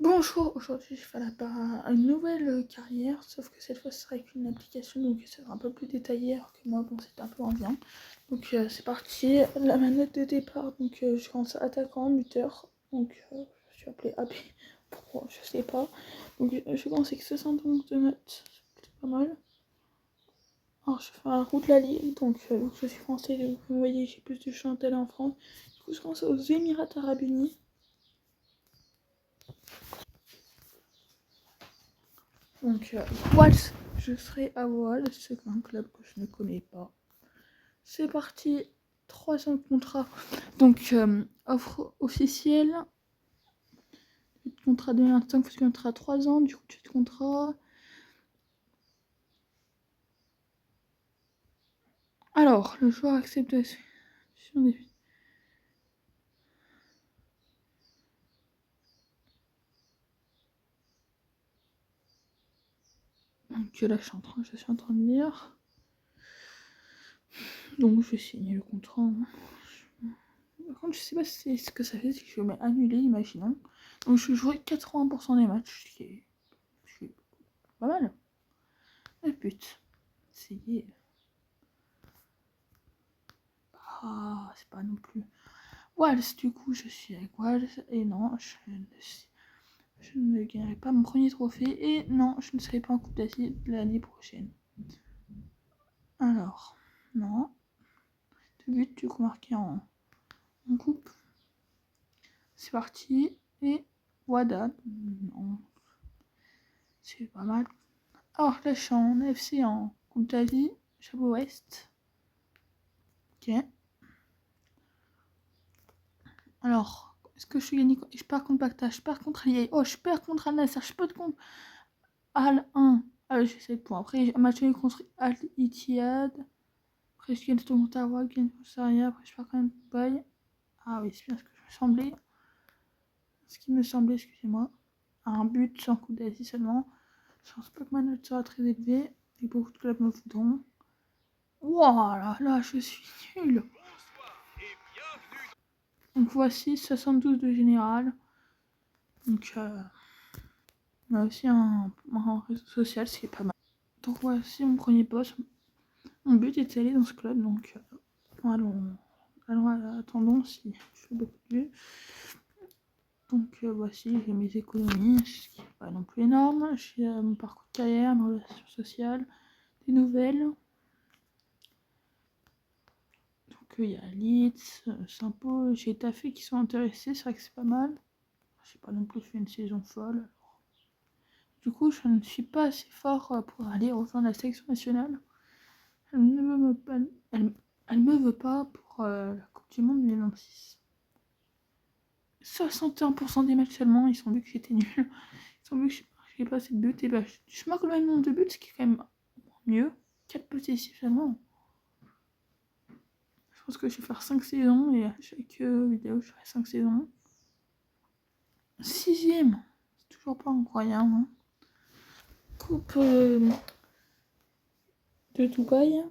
Bonjour, aujourd'hui je fais une nouvelle carrière, sauf que cette fois ce sera avec une application, donc ça sera un peu plus détaillé, alors que moi bon c'était un peu en bien. Donc c'est parti, la manette de départ, donc je commence attaquant, buteur, donc je suis appelé AB, pourquoi je sais pas. Donc je commence avec 71 de notes, c'est pas mal. Alors je fais la route de la Lille, donc je suis français, donc vous voyez j'ai plus de chance d'aller en France. Du coup je commence aux Émirats Arabes Unis. Donc, Wals, je serai à Wals, c'est un club que je ne connais pas. C'est parti, 3 ans de contrat. Donc, offre officielle. Contrat 2025, faut contrat 3 ans, du coup, tu te contrat. Alors, le joueur accepte la suite des. Donc là, je suis en train de lire. Donc, je vais signer le contrat. Par contre, je sais pas ce que ça fait si je mets annuler, imaginons. Donc, je jouerai 80% des matchs, ce qui est pas mal. Le but, c'est. Ah, c'est pas non plus. Wals, du coup, je suis avec Wals. Et non, je ne gagnerai pas mon premier trophée. Et non, je ne serai pas en Coupe d'Asie l'année prochaine. Alors, non. Deux buts, du coup, marqués en coupe. C'est parti. Et Wada. Non. C'est pas mal. Alors, là, je suis en FC en Coupe d'Asie. Chapeau Ouest. Ok. Alors, est-ce que je suis gagné? Je perds contre Bacta, je perds contre Aliaï. Oh, je perds contre Al-Nassr, je peux contre Al-1. Ah, j'ai 7 points. Après, match contre Al-Ittihad. Après, je gagne ton Ottawa, je gagne Saria. Après, je perds quand même Dubaï. Ah oui, c'est bien ce que je me semblais. Ce qui me semblait, excusez-moi. Un but sans coup d'Asie seulement. Je pense pas que ma note sera très élevée. Et beaucoup de clubs me voudront. Voilà, là, je suis nul. Donc voici 72 de général. Donc on a aussi un réseau social, ce qui est pas mal. Donc voici mon premier poste. Mon but est d'aller dans ce club, donc attendons si je fais beaucoup de vues. Donc voici, j'ai mes économies, ce qui n'est pas non plus énorme. J'ai mon parcours de carrière, mes relations sociales, des nouvelles. Donc il y a Leeds, Saint-Paul, j'ai Taffé qui sont intéressés, c'est vrai que c'est pas mal. J'ai pas non plus fait une saison folle. Alors. Du coup, je ne suis pas assez fort pour aller rejoindre la sélection nationale. Elle ne me, elle me veut pas pour la Coupe du Monde 2026. 61% des matchs seulement, ils ont vu que j'étais nul. Ils ont vu que j'ai pas assez de buts. Et bah, je marque le même nombre de buts, ce qui est quand même mieux. 4 possessifs seulement. Je pense que je vais faire 5 saisons et à chaque vidéo, je ferai 5 saisons. 6ème, c'est toujours pas incroyable. Hein. Coupe de Dubaï.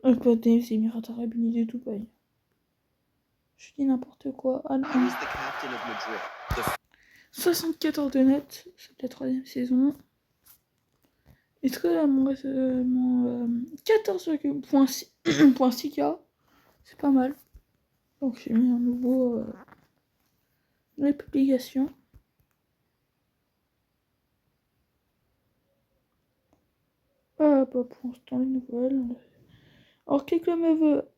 Pas des Émirats Arabes Unis de Dubaï. Je dis n'importe quoi. Ah non. 74 de net, c'est la 3ème saison. Est-ce que mon 14,6K, c'est pas mal. Donc j'ai mis un nouveau nouvelle publication. Ah bah pour l'instant les nouvelles. Alors quel club me veut?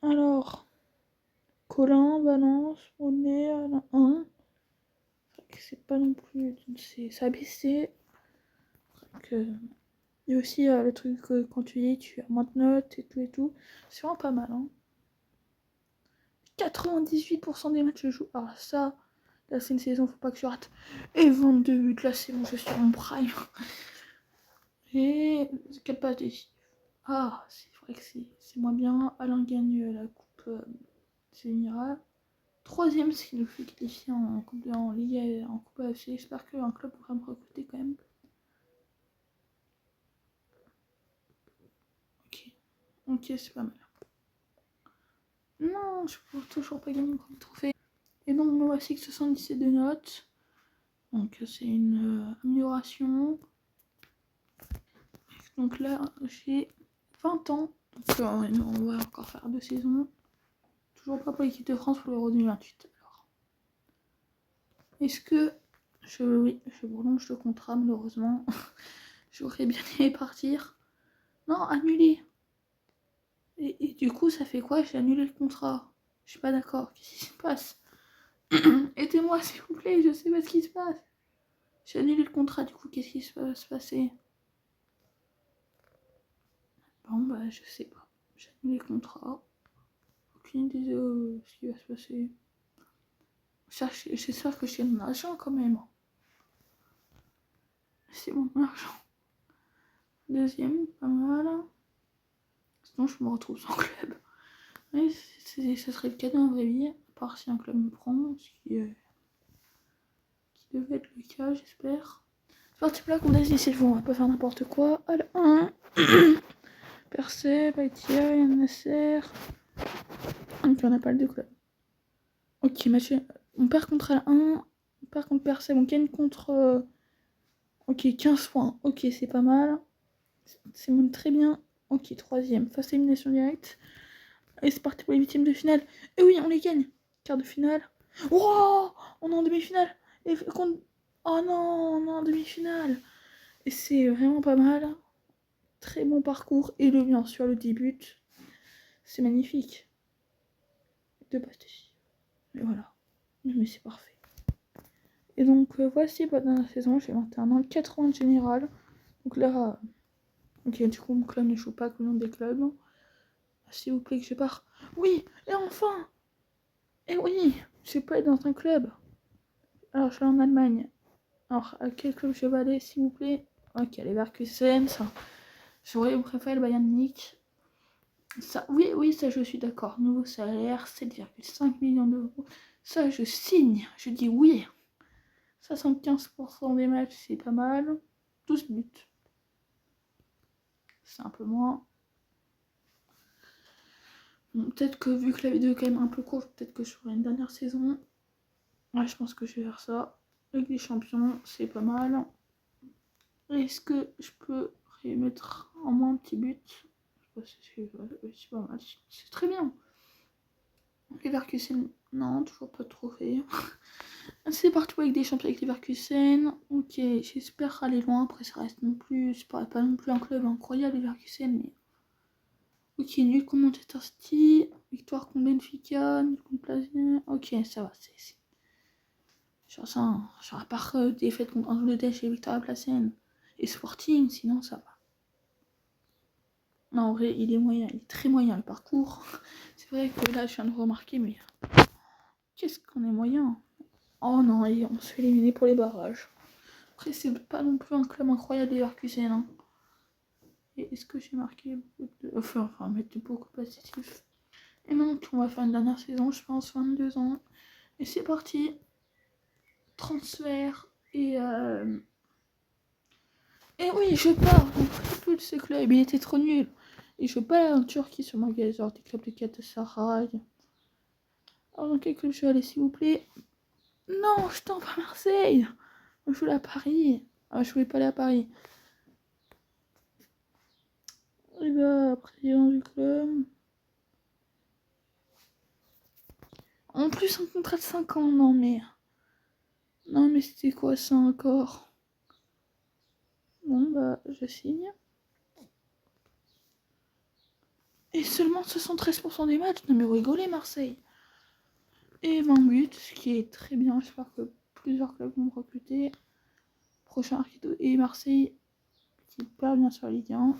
Alors Colin, Valence, Monet, 1. C'est pas non plus. C'est abaissé. Il y a aussi le truc que quand tu lis, tu as moins de notes et tout et tout. C'est vraiment pas mal. Hein. 98% des matchs je joue. Alors ça, là c'est une saison, faut pas que je rate. Et 22 buts, là c'est bon, je suis en prime. Et quelle passe décisive. Ah, c'est vrai que c'est moins bien. Alain gagne la coupe des Émirats. 3ème, ce qui nous fait qualifier en Ligue en Coupe AFC. J'espère qu'un club pourra me recruter quand même. Ok, c'est pas mal. Non, je peux toujours pas gagner mon premier trophée. Et donc, me voici que 77 de notes. Donc c'est une amélioration. Donc là, j'ai 20 ans. Donc on va encore faire 2 saisons. Toujours pas pour l'équipe de France pour l'Euro 2028. Alors, est-ce que oui, je prolonge le contrat malheureusement. J'aurais bien aimé partir. Non, annulé. Et du coup, ça fait quoi? J'ai annulé le contrat. Je suis pas d'accord. Qu'est-ce qui se passe? Aidez-moi s'il vous plaît, je sais pas ce qui se passe. J'ai annulé le contrat, du coup, qu'est-ce qui va se passer? Bon, bah, je sais pas. J'ai annulé le contrat. Aucune idée de ce qui va se passer. J'espère que je gagne mon argent quand même. C'est mon argent. Deuxième, pas mal. Sinon, je me retrouve sans club. Mais ça serait le cas dans la vraie vie, à part si un club me prend, ce qui devait être le cas, j'espère. C'est parti pour la condamnation, on va pas faire n'importe quoi. Allez, 1. Percé, Baïtia, Yann Nasser. Donc on n'a pas le 2 clubs. Ok, match. On perd contre Al1. On perd contre Percé. On gagne contre. Ok, 15 points. Ok, c'est pas mal. C'est même très bien. Ok, troisième. Face élimination directe. Et c'est parti pour les huitièmes de finale. Et oui, on les gagne. Quart de finale. Wow, on est en demi-finale. Et contre... Oh non, on est en demi-finale. Et c'est vraiment pas mal. Très bon parcours. Et bien sûr, le début. C'est magnifique. De pastéis. Mais voilà. Mais c'est parfait. Et donc, voici la dernière saison. J'ai 21 ans. 80 de général. Donc là... Ok, du coup, mon club ne joue pas que le nom des clubs. S'il vous plaît, que je pars. Oui, et enfin. Et oui, je peux être dans un club. Alors, je suis en Allemagne. Alors, à quel club je vais aller, s'il vous plaît? Ok, les Leverkusen, ça. J'aurais préféré le Bayern Munich. Ça, oui, ça, je suis d'accord. Nouveau salaire, 7,5 millions d'euros. Ça, je signe. Je dis oui. 75% des matchs, c'est pas mal. 12 buts. C'est un peu moins. Bon, peut-être que vu que la vidéo est quand même un peu courte, peut-être que je ferai une dernière saison. Ouais, je pense que je vais faire ça. Avec des champions, c'est pas mal. Est-ce que je peux remettre en moins un petit but? C'est pas mal. C'est très bien. Leverkusen, non, toujours pas de trophée. C'est partout avec des champions avec Leverkusen. Ok, j'espère aller loin. Après, ça reste non plus. C'est pas non plus un club incroyable, Leverkusen, mais. Ok, nul contre Manchester City. Victoire contre Benfica. Nul contre Plaisir. Ok, ça va. C'est. Genre ça, genre à part défaite contre Angleterre et Victoria Placenne et Sporting, sinon ça va. Non, en vrai, il est moyen, il est très moyen le parcours. C'est vrai que là, je viens de remarquer, mais qu'est-ce qu'on est moyen. Oh non, on se fait éliminer pour les barrages. Après, c'est pas non plus un club incroyable, les Leverkusen. Hein. Et est-ce que j'ai marqué beaucoup de... Enfin, mettre beaucoup de positifs. Et maintenant, on va faire une dernière saison, je pense, 22 ans. Et c'est parti. Transfert et... Et oui, je pars. Donc, plus de ce club, il était trop nul. Et je pars en Turquie sur ma gueule, genre des clubs de Galatasaray. Alors, dans quel club je vais aller, s'il vous plaît? Non, je t'en pas Marseille. Je voulais à Paris. Ah, je voulais pas aller à Paris. Et bah, président du club. En plus, un contrat de 5 ans, non mais. Non mais c'était quoi ça encore? Bon bah, je signe. Et seulement 73% des matchs. Non mais rigolez, Marseille. Et 20 buts, ce qui est très bien. J'espère que plusieurs clubs vont me recruter. Prochain Arquido et Marseille qui perd bien sur la Ligue 1.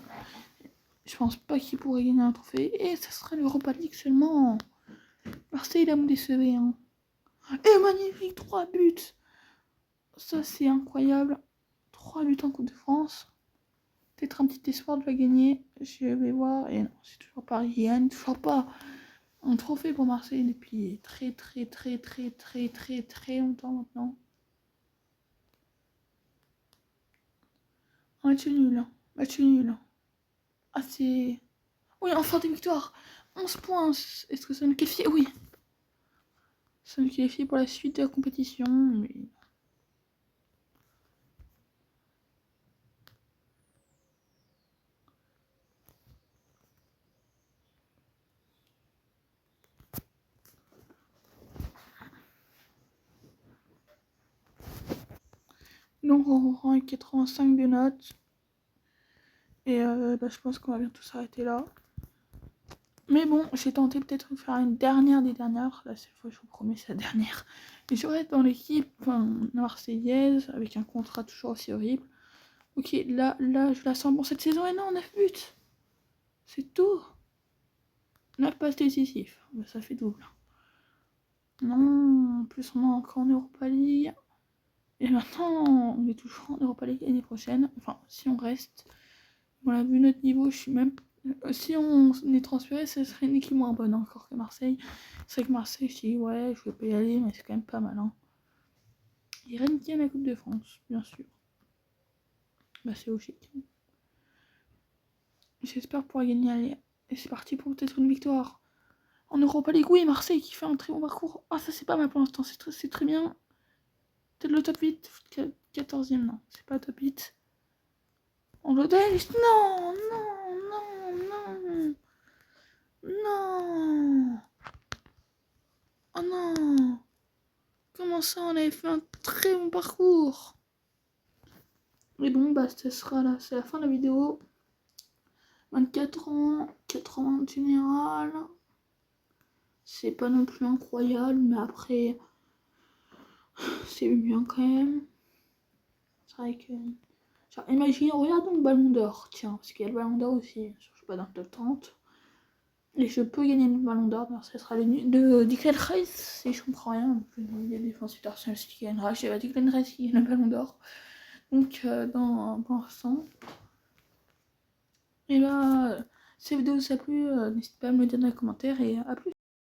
Je pense pas qu'il pourrait gagner un trophée. Et ça serait l'Europa League seulement. Marseille, il a me décevé. Hein. Et magnifique, 3 buts. Ça, c'est incroyable. 3 buts en Coupe de France. Peut-être un petit espoir de la gagner. Je vais voir. Et non, c'est toujours pas Yann. Toujours pas un trophée pour Marseille depuis très longtemps maintenant. Match nul. Match nul. Ah, c'est... Oui, enfin des victoires. 11 points. Est-ce que ça nous qualifie? Oui. Ça nous qualifie pour la suite de la compétition. Mais... Donc on rend avec 85 de notes. Et je pense qu'on va bientôt s'arrêter là. Mais bon, j'ai tenté peut-être de faire une dernière des dernières. Là, cette fois, je vous promets, c'est la dernière. Et je reste dans l'équipe marseillaise, avec un contrat toujours aussi horrible. Ok, là, je la sens bon cette saison. Et non, 9 buts. C'est tout. 9 passes décisives. Ça fait double. Non, en plus, on est encore en Europa League. Et maintenant, on est toujours en Europa League l'année prochaine. Enfin, si on reste. Voilà, vu notre niveau, je suis même. Si on est transféré, ce serait une équipe moins bonne encore que Marseille. C'est vrai que Marseille, je dis ouais, je vais pas y aller, mais c'est quand même pas mal. Hein. Et Rennes qui gagne la Coupe de France, bien sûr. Bah, c'est logique. J'espère pouvoir gagner. Allez. Et c'est parti pour peut-être une victoire. En Europa League, oui, Marseille qui fait un très bon parcours. Ah, ça c'est pas mal pour l'instant, c'est très bien. Peut-être le top 8, 14ème, non, c'est pas top 8. On le donne. Non, non, non, non. Non. Oh non. Comment ça, on avait fait un très bon parcours. Mais bon, bah, ce sera là, c'est la fin de la vidéo. 24 ans, 80 en général. C'est pas non plus incroyable, mais après, c'est bien quand même. C'est vrai que. Genre, imaginez, regardons le ballon d'or. Tiens, parce qu'il y a le ballon d'or aussi. Je suis pas dans le top 30. Et je peux gagner le ballon d'or. Ce sera le de Declan Rice, si je comprends rien. Il y a des défenseurs d'Arsenal qui gagnent Rice. Il y a Declan Rice qui gagne le ballon d'or. Donc, pour l'instant. Et là, si la vidéo vous a plu, n'hésitez pas à me le dire dans les commentaires et à plus.